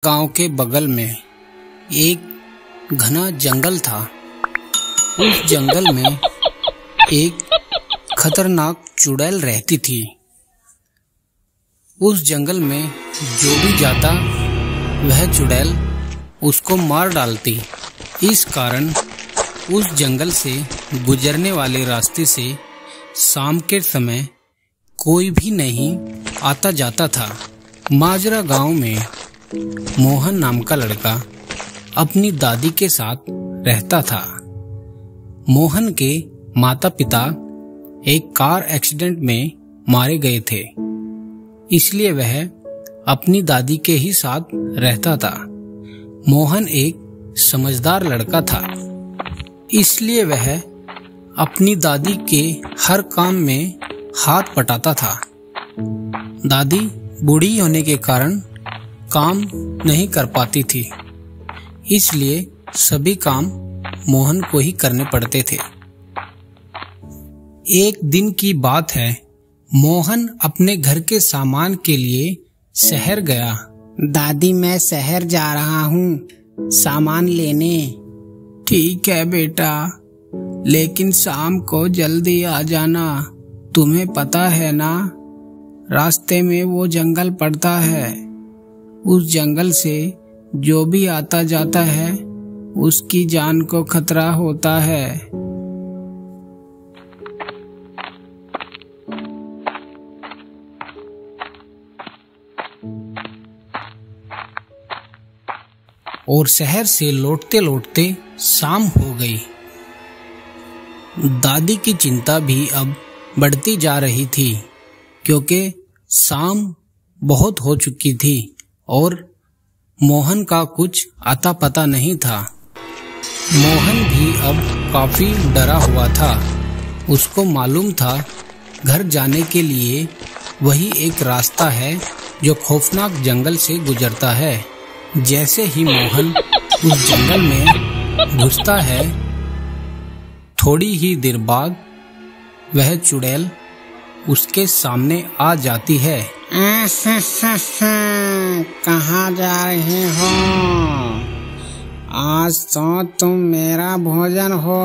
गांव के बगल में एक घना जंगल था। उस जंगल में एक खतरनाक चुड़ैल रहती थी। उस जंगल में जो भी जाता वह चुड़ैल उसको मार डालती। इस कारण उस जंगल से गुजरने वाले रास्ते से शाम के समय कोई भी नहीं आता जाता था। माजरा गांव में मोहन नाम का लड़का अपनी दादी के साथ रहता था। मोहन के माता पिता एक कार एक्सीडेंट में मारे गए थे, इसलिए वह अपनी दादी के ही साथ रहता था। मोहन एक समझदार लड़का था, इसलिए वह अपनी दादी के हर काम में हाथ बटाता था। दादी बूढ़ी होने के कारण काम नहीं कर पाती थी, इसलिए सभी काम मोहन को ही करने पड़ते थे। एक दिन की बात है, मोहन अपने घर के सामान के लिए शहर गया। दादी, मैं शहर जा रहा हूँ सामान लेने। ठीक है बेटा, लेकिन शाम को जल्दी आ जाना। तुम्हें पता है ना, रास्ते में वो जंगल पड़ता है। उस जंगल से जो भी आता जाता है उसकी जान को खतरा होता है। और शहर से लौटते लौटते शाम हो गई। दादी की चिंता भी अब बढ़ती जा रही थी, क्योंकि शाम बहुत हो चुकी थी और मोहन का कुछ आता पता नहीं था। मोहन भी अब काफी डरा हुआ था। उसको मालूम था घर जाने के लिए वही एक रास्ता है जो खौफनाक जंगल से गुजरता है। जैसे ही मोहन उस जंगल में घुसता है, थोड़ी ही देर बाद वह चुड़ैल उसके सामने आ जाती है। कहाँ जा रहे हो? आज तो तुम मेरा भोजन हो।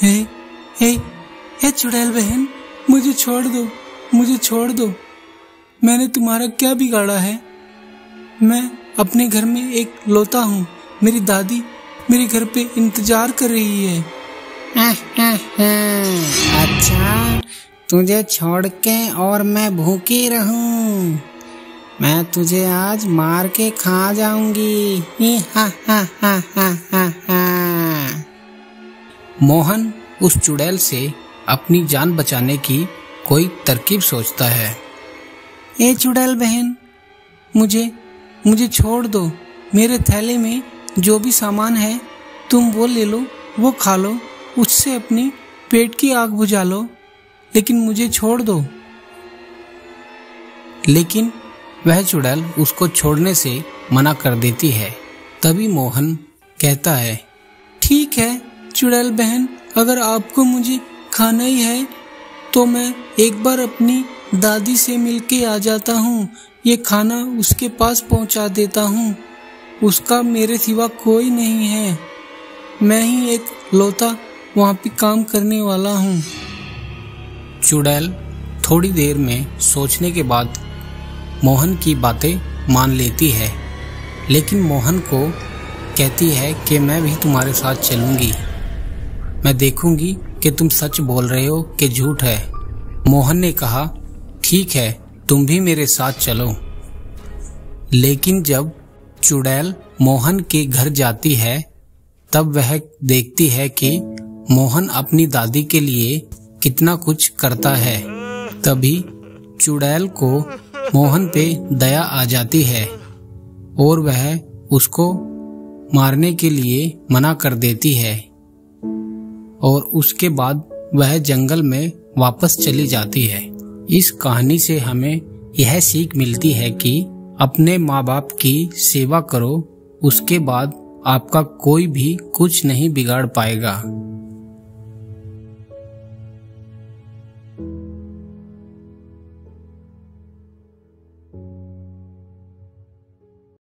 हे चुड़ैल बहन, मुझे छोड़ दो। मैंने तुम्हारा क्या बिगाड़ा है? मैं अपने घर में एक लौता हूँ। मेरी दादी मेरे घर पे इंतजार कर रही है। अच्छा, तुझे छोड़ के और मैं भूखी रहूं? मैं तुझे आज मार के खा जाऊंगी। मोहन उस चुड़ैल से अपनी जान बचाने की कोई तरकीब सोचता है। ए चुड़ैल बहन, मुझे छोड़ दो। मेरे थैले में जो भी सामान है तुम वो ले लो, वो खा लो, उससे अपनी पेट की आग बुझा लो, लेकिन मुझे छोड़ दो। लेकिन वह चुड़ैल उसको छोड़ने से मना कर देती है। तभी मोहन कहता है, ठीक है चुड़ैल बहन, अगर आपको मुझे खाना ही है तो मैं एक बार अपनी दादी से मिलके आ जाता हूँ। ये खाना उसके पास पहुँचा देता हूँ। उसका मेरे सिवा कोई नहीं है। मैं ही एक लौता वहाँ पे काम करने वाला हूँ। चुड़ैल थोड़ी देर में सोचने के बाद मोहन की बातें मान लेती है, लेकिन मोहन को कहती है कि मैं भी तुम्हारे साथ चलूंगी। मैं देखूंगी कि तुम सच बोल रहे हो कि झूठ है। मोहन ने कहा, ठीक है, तुम भी मेरे साथ चलो। लेकिन जब चुड़ैल मोहन के घर जाती है, तब वह देखती है कि मोहन अपनी दादी के लिए कितना कुछ करता है। तभी चुड़ैल को मोहन पे दया आ जाती है और वह उसको मारने के लिए मना कर देती है, और उसके बाद वह जंगल में वापस चली जाती है। इस कहानी से हमें यह सीख मिलती है कि अपने माँ बाप की सेवा करो, उसके बाद आपका कोई भी कुछ नहीं बिगाड़ पाएगा।